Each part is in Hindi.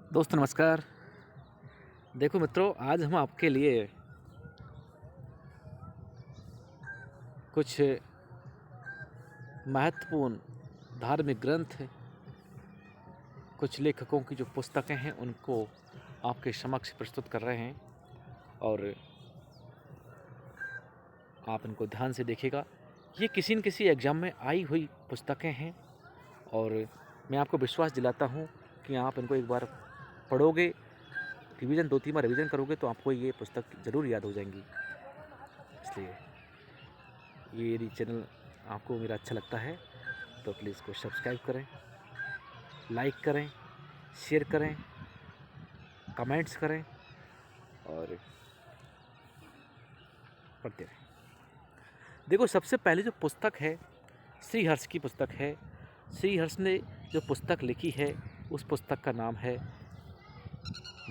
दोस्तों नमस्कार। देखो मित्रों, आज हम आपके लिए कुछ महत्वपूर्ण धार्मिक ग्रंथ, कुछ लेखकों की जो पुस्तकें हैं उनको आपके समक्ष प्रस्तुत कर रहे हैं और आप इनको ध्यान से देखिएगा। ये किसी न किसी एग्ज़ाम में आई हुई पुस्तकें हैं और मैं आपको विश्वास दिलाता हूँ कि आप इनको एक बार पढ़ोगे, रिवीजन 2-3 बार रिवीजन करोगे तो आपको ये पुस्तक ज़रूर याद हो जाएंगी। इसलिए ये यदि चैनल आपको मेरा अच्छा लगता है तो प्लीज़ इसको सब्सक्राइब करें, लाइक करें, शेयर करें, कमेंट्स करें और पढ़ते रहें। देखो, सबसे पहले जो पुस्तक है श्रीहर्ष की पुस्तक है। श्रीहर्ष ने जो पुस्तक लिखी है उस पुस्तक का नाम है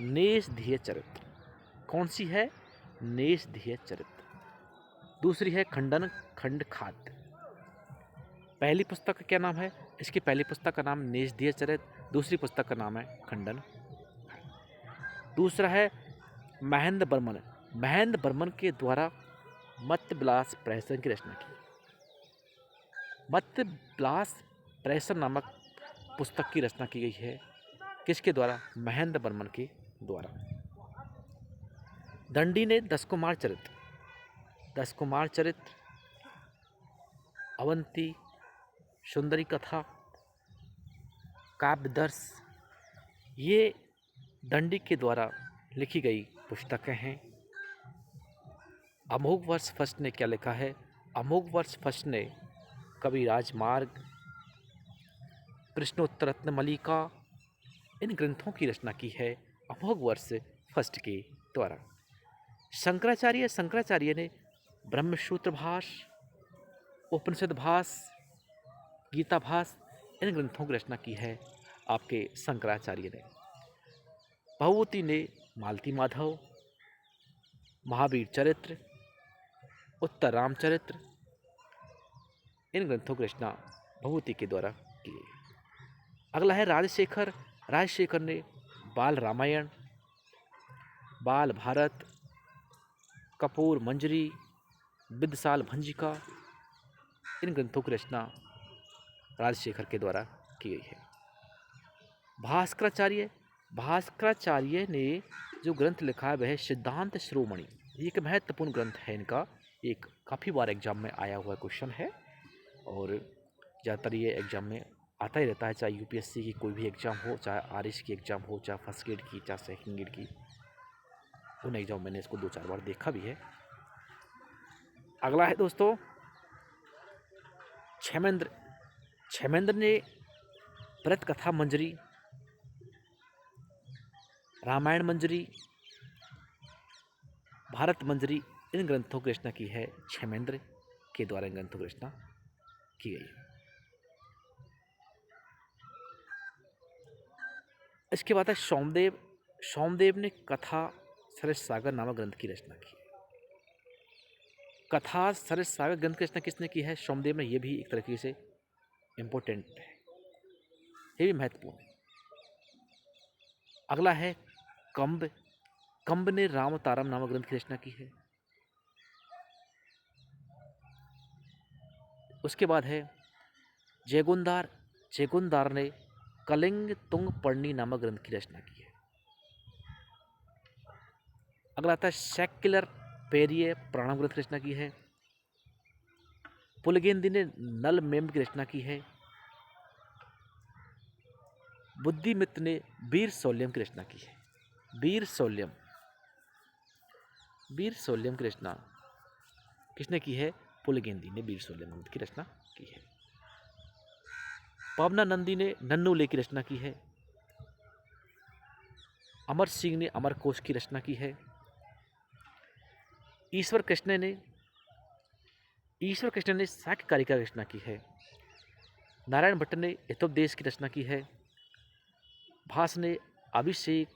नेषधीय चरित्र। कौन सी है? नेषधीय चरित्र। दूसरी है खंडन खंड खाद्य। पहली पुस्तक का क्या नाम है? इसकी पहली पुस्तक का नाम नेषधीय चरित्र, दूसरी पुस्तक का नाम है खंडन। दूसरा है महेंद्र बर्मन। महेंद्र बर्मन के द्वारा मत्स्य विलास प्रहसन की रचना की। मत्स्य विलास प्रहसन नामक पुस्तक की रचना की गई है। किसके द्वारा? महेंद्र बर्मन के द्वारा। दंडी ने 10 कुमार चरित्र, 10 कुमार चरित्र, अवंती, सुंदरी कथा, काव्यदर्श, ये दंडी के द्वारा लिखी गई पुस्तकें हैं। अमोघवर्ष फर्स्ट ने क्या लिखा है? अमोघवर्ष फर्स्ट ने कवि राजमार्ग, प्रश्नोत्तर रत्नमलिका, इन ग्रंथों की रचना की है अमोघवर्ष फर्स्ट के द्वारा। शंकराचार्य ने ब्रह्मसूत्र भाष्य, उपनिषद भाष्य, गीता भाष्य, इन ग्रंथों की रचना की है आपके शंकराचार्य ने। भगवती ने मालती माधव, महावीर चरित्र, उत्तर रामचरित्र, इन ग्रंथों की रचना भगवती के द्वारा की गई। अगला है राजशेखर। राजशेखर ने बाल रामायण, बाल भारत, कपूर मंजरी, विद्यसाल भंजिका, इन ग्रंथों की रचना राजशेखर के द्वारा की गई है। भास्कराचार्य ने जो ग्रंथ लिखा है वह सिद्धांत शिरोमणि। ये एक महत्वपूर्ण ग्रंथ है इनका, एक काफ़ी बार एग्जाम में आया हुआ क्वेश्चन है और ज़्यादातर ये एग्जाम में आता ही रहता है, चाहे यूपीएससी की कोई भी एग्ज़ाम हो, चाहे आरएस की एग्ज़ाम हो, चाहे फर्स्ट ग्रेड की, चाहे सेकंड ग्रेड की। उन एग्जाम मैंने इसको 2-4 बार देखा भी है। अगला है दोस्तों क्षेमेंद्र। क्षेमेंद्र ने व्रत कथा मंजरी, रामायण मंजरी, भारत मंजरी, इन ग्रंथों की रचना की है क्षेमेंद्र के द्वारा। इन ग्रंथों की रचना की गई। इसके बाद है सोमदेव। सोमदेव ने कथा सरस सागर नामक ग्रंथ की रचना की। कथा सरस सागर ग्रंथ की रचना किसने की है? सोमदेव ने। यह भी एक तरीके से इम्पोर्टेंट है, ये भी महत्वपूर्ण है। अगला है कंब। कंब ने रामतारम नामक ग्रंथ की रचना की है। उसके बाद है जयगुंदार। जयगुंदार ने कलिंग तुंग पर्णी नामक ग्रंथ की रचना की है। अगला आता है सेक्युलर पेरिये प्राणम ग्रंथ की रचना की है। पुलगेंदी ने नल मेम की रचना की है। बुद्धिमित्र ने वीर शौल्यम की रचना की है। वीर शौल्यम, वीर शौल्यम की रचना किसने की है? पुलगेंदी ने वीर शौल्यम ग्रंथ की रचना की है। पवना नंदी ने नन्नुले की रचना की है। अमर सिंह ने अमरकोश की रचना की है। ईश्वर कृष्ण ने साक्यकारिका की रचना की है। नारायण भट्ट ने हितोपदेश की रचना की है। भास ने अभिषेक,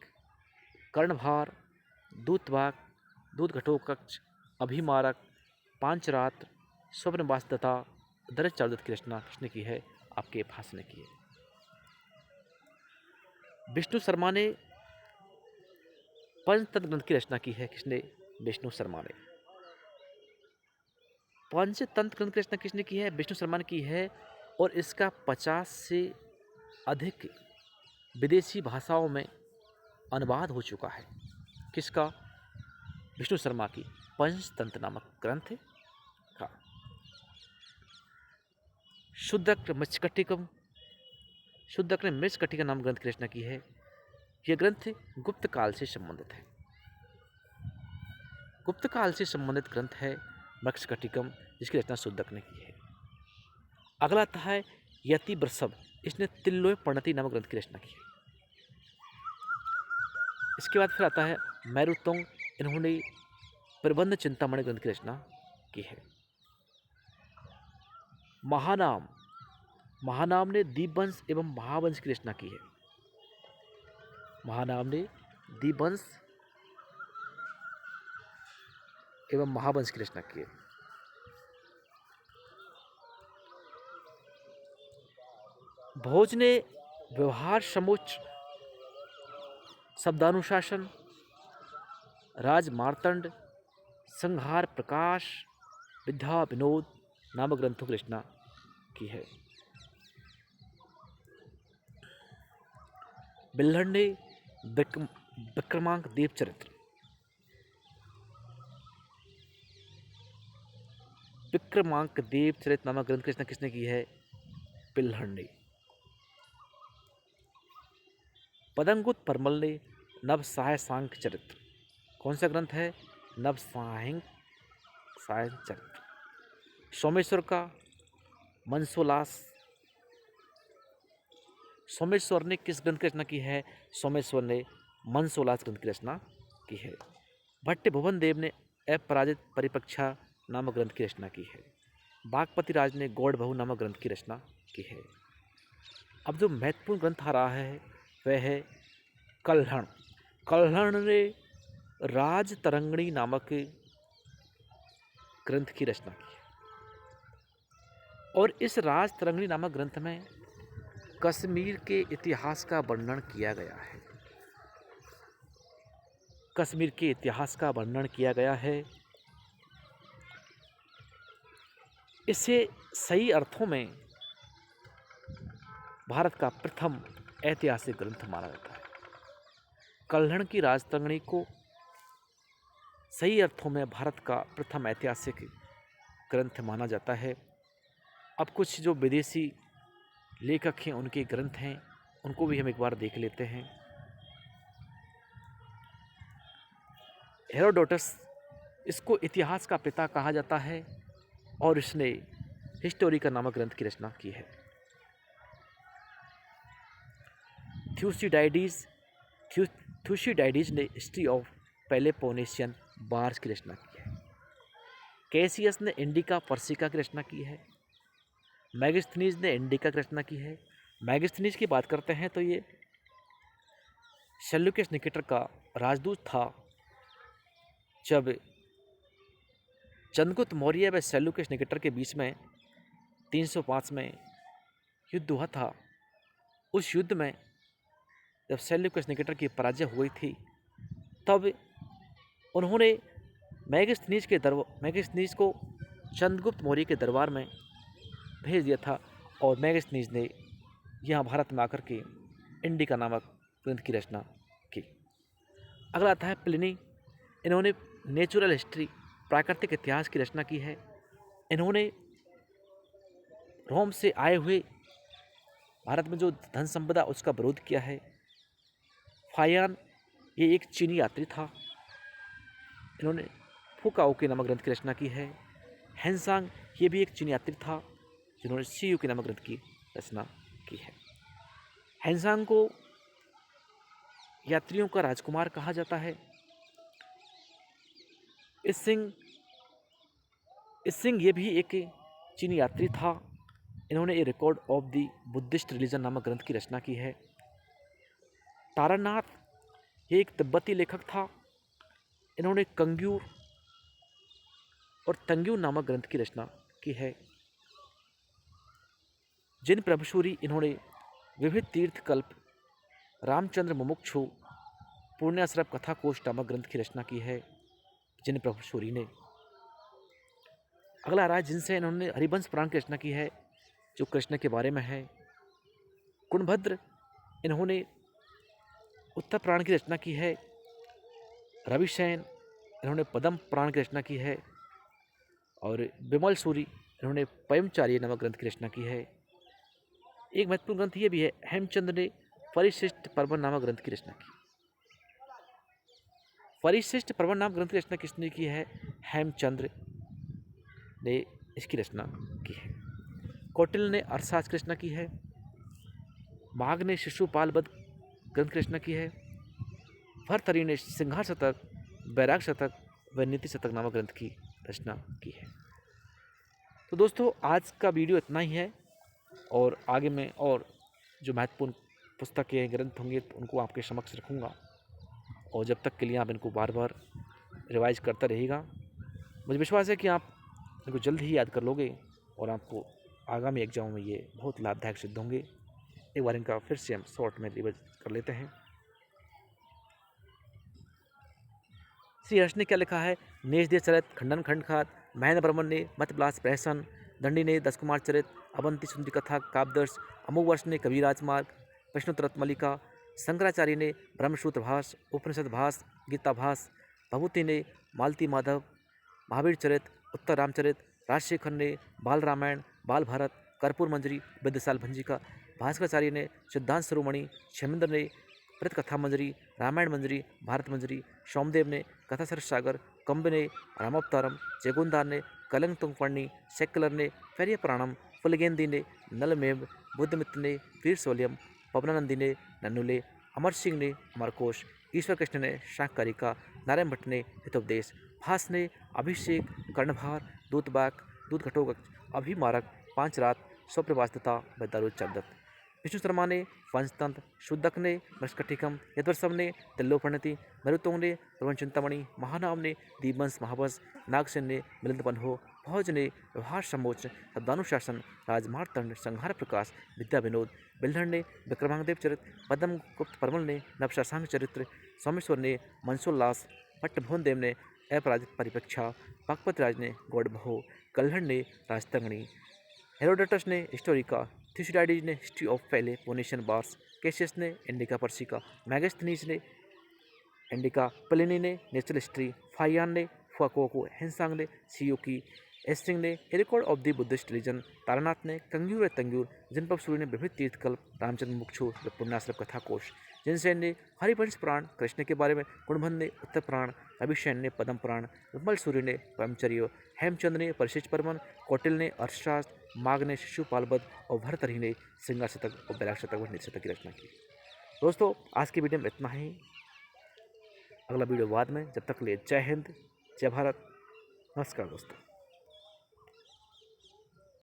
कर्णभार, दूतवाक, दूत घटोत्कच, अभिमारक, पांचरात्र, स्वप्नवास तथा दरज चारुदत्त की रचना किसने की है? आपके भास ने की है। विष्णु शर्मा ने पंचतंत्र ग्रंथ की रचना की है किसने? विष्णु शर्मा ने। पंचतंत्र ग्रंथ की रचना किसने की है? विष्णु शर्मा ने की है। और इसका 50 से अधिक विदेशी भाषाओं में अनुवाद हो चुका है। किसका? विष्णु शर्मा की पंचतंत्र नामक ग्रंथ का। शुद्रक मृच्छकटिकम, शुद्रक ने मृच्छकटिका नाम ग्रंथ की रचना की है। यह ग्रंथ गुप्त काल से संबंधित है। गुप्त काल से संबंधित ग्रंथ है मृच्छकटिकम, जिसकी रचना शुद्रक ने की है। अगला आता है यति वृषभ, इसने तिल्लोय प्रणति नामक ग्रंथ की रचना की है। इसके बाद फिर आता है मैरुतोंग, इन्होंने प्रबंध चिंतामणि ग्रंथ की रचना की है। महानाम, महानाम ने दीपवंश एवं महावंश की रचना की है। महानाम ने दीपवंश एवं महावंश की रचना की है। भोज ने व्यवहार समुच्च, शब्दानुशासन, राजमार्तंड, संहार प्रकाश, विद्या विनोद नामक ग्रंथों की रचना की है। बिल्हड़ ने विक्रमांक देव चरित्र, विक्रमांक देव चरित्र नामक ग्रंथ की रचना किसने की है? बिल्हड़ ने। पदंगुत परमल ने नव सहाय सांख्य चरित्र, कौन सा ग्रंथ है? नव सहाय चरित्र। सोमेश्वर का मनसोलास, सोमेश्वर ने किस ग्रंथ की रचना की है? सोमेश्वर ने मनसोलास ग्रंथ की रचना की है। भट्ट भुवन देव ने अपराजित परिपक्षा नामक ग्रंथ की रचना की है। बागपति राज ने गौड़ बहु नामक ग्रंथ की रचना की है। अब जो महत्वपूर्ण ग्रंथ आ रहा है वह है कल्हण। कल्हण ने राज तरंगिणी नामक ग्रंथ की रचना की है। और इस राज तरंगिणी नामक ग्रंथ में कश्मीर के इतिहास का वर्णन किया गया है। कश्मीर के इतिहास का वर्णन किया गया है। इसे सही अर्थों में भारत का प्रथम ऐतिहासिक ग्रंथ माना जाता है। कल्हण की राजतरंगिणी को सही अर्थों में भारत का प्रथम ऐतिहासिक ग्रंथ माना जाता है। अब कुछ जो विदेशी लेखक हैं उनके ग्रंथ हैं, उनको भी हम एक बार देख लेते हैं। हेरोडोटस, इसको इतिहास का पिता कहा जाता है और इसने हिस्टोरिका नामक ग्रंथ की रचना की है। थ्यूसिडाइडीज ने हिस्ट्री ऑफ पेलोपोनेशियन वार्स की रचना की है। कैसियस ने इंडिका पर्सिका की रचना की है। मैगिस्थनीज ने इंडिका की रचना की है। मैगिस्थनीज की बात करते हैं तो ये सेल्यूकस निकेटर का राजदूत था। जब चंद्रगुप्त मौर्य व सेल्यूकस निकेटर के बीच में 305 में युद्ध हुआ था, उस युद्ध में जब सेल्यूकस निकेटर की पराजय हुई थी तब उन्होंने मैगिस्थनीज को चंद्रगुप्त मौर्य के दरबार में भेज दिया था और मैगिस्थनीज ने यहाँ भारत में आकर के इंडिका नामक ग्रंथ की रचना की। अगला आता है प्लिनी, इन्होंने नेचुरल हिस्ट्री प्राकृतिक इतिहास की रचना की है। इन्होंने रोम से आए हुए भारत में जो धन संपदा उसका विरोध किया है। फायान, ये एक चीनी यात्री था, इन्होंने फुकाओ के नामक ग्रंथ की रचना की है। हैंसांग, ये भी एक चीनी यात्री था जिन्होंने सीयू के नामक ग्रंथ की रचना की है। हैंसांग को यात्रियों का राजकुमार कहा जाता है। इसिंग ये भी एक चीनी यात्री था, इन्होंने a record of the Buddhist religion नामक ग्रंथ की रचना की है। तारानाथ, ये एक तिब्बती लेखक था, इन्होंने कंग्यूर और तंग्यूर नामक ग्रंथ की रचना की है। जिन प्रभुशूरी, इन्होंने विविध तीर्थकल्प, रामचंद्र मुमुक्षु, पूर्णाश्रम कथा कोश नामक ग्रंथ की रचना की है जिन प्रभु सूरी ने। अगला राज जिनसे इन्होंने हरिवंश पुराण की रचना की है जो कृष्ण के बारे में है। कुणभद्र इन्होंने उत्तर पुराण की रचना की है। रविसेन इन्होंने पद्म पुराण की रचना की है। और विमल सूरी इन्होंने पयमचार्य नामक ग्रंथ की रचना की है। एक महत्वपूर्ण ग्रंथ ये भी है, हेमचंद्र ने परिशिष्ट पर्वन नामक ग्रंथ की रचना की। परिशिष्ट पर्वन नामक ग्रंथ की रचना किसने की है? हेमचंद्र ने इसकी रचना की है। कौटिल्य ने अर्थशास्त्र की रचना की है। माघ ने शिशुपाल वध ग्रंथ की रचना की है। भर्तहरि ने सिंहार शतक, बैराग शतक व नीति शतक नामक ग्रंथ की रचना की है। तो दोस्तों आज का वीडियो इतना ही है और आगे मैं और जो महत्वपूर्ण पुस्तकें ग्रंथ होंगे तो उनको आपके समक्ष रखूँगा और जब तक के लिए आप इनको बार बार रिवाइज करता रहेगा। मुझे विश्वास है कि आप इनको जल्द ही याद कर लोगे और आपको आगामी एग्जाम में ये बहुत लाभदायक सिद्ध होंगे। एक बार इनका फिर से हम शॉर्ट में रिवाइज कर लेते हैं। श्री हर्ष ने क्या लिखा है? नेश दे चरित, खंडन खंड खात, महेंद्र बर्मन ने मत विलास प्रहसन, दंडी ने दस कुमार चरित, अवंती सुंदरी कथा काव्यदर्श, अमोघ वर्ष ने कबीर राजमार्ग, विष्णुतरत मल्लिका, शंकराचार्य ने ब्रह्मसूत्र भाष, उपनिषद भाष, गीता भाष, भभूति ने मालती माधव, महावीर चरित, उत्तर रामचरित, राजशेखर ने बाल रामायण, बाल भारत, कर्पूर मंजरी, विद्यसाल भंजिका, भास्कराचार्य ने सिद्धांत शिरोमणि, क्षेमेंद्र ने प्रेत कथा मंजरी, रामायण मंजरी, भारत मंजरी, सोमदेव ने कथा सरस सागर, कंब ने रामावतारम, जयगुंदार ने कलंग तुंगपर्णी, सेक्युलर ने फैरिया पुराणम, फुलगेंदी ने नलमेव, बुद्धमित्र ने वीर सोलियम, पवनानंदी ने नन्नुले, अमर सिंह ने अमरकोश, ईश्वर कृष्ण ने शांककारिका, नारायण भट्ट ने हितोपदेश, भास ने अभिषेक, कर्णभार, दूतबाक, दूत घटोगक, अभिमारक, पांच रात, स्वप्रवासता व दारुद चंदत, विष्णु शर्मा ने पंचतंत्र, शुद्धक ने मृष्कटिकम, यदवर्षम ने तिल्लोपणति, मरुतों ने प्रवंचिंतामणि, महानाम ने दीपवंश महावंश, नागसेन ने मिलिंद बन्हो, भौज ने व्यवहार समोच, शब्दानुशासन, राजमार्तंड, संहार प्रकाश, विद्या विनोद, बिल्हण ने विक्रमांगदेव चरित, पद्म गुप्त परमल ने नवशासांग चरित्र, सोमेश्वर ने मनसोल्लास, भट्टभुवन देव ने अपराजित परिप्रेक्षा, पाकपति राज ने गौड़बहो, कल्हण ने राजतंगणी, हेरोडोटस ने हिस्टोरिका, थ्यूसिडाइडिस ने हिस्ट्री ऑफ पहले पोनेशियन बार्स, कैसियस ने इंडिका पर्सिका, मैगस्थनीज ने इंडिका, प्लिनी ने नेचुरल हिस्ट्री, फाइयान ने फुआकोको, हेंसांग ने सियोकी, एस्टिंग ने record of the Buddhist religion, Taranath ने कंग्यूर तंग्यूर, जिनपब सूर्य ने विभिन्न तीर्थकल्प, रामचंद्र मुक्षु व पुण्याश्रम कथा कोश, जिनसेन ने हरिवंश पुराण कृष्ण के बारे में, कुणभन ने उत्तर पुराण, अभिषेन ने पद्म पुराण, विमल सूर्य ने ब्रह्मचर्य, हेमचंद ने परिशिष्ट पर्वन, कौटिल ने अर्थशास्त्र, माघ ने शिशुपाल वध और भर्तहरि ने सिंगार शतक और बैराग शतक व नीति शतक की रचना की। दोस्तों आज की वीडियो में इतना ही। अगला वीडियो बाद में, जब तक के लिए जय हिंद, जय भारत, नमस्कार दोस्तों।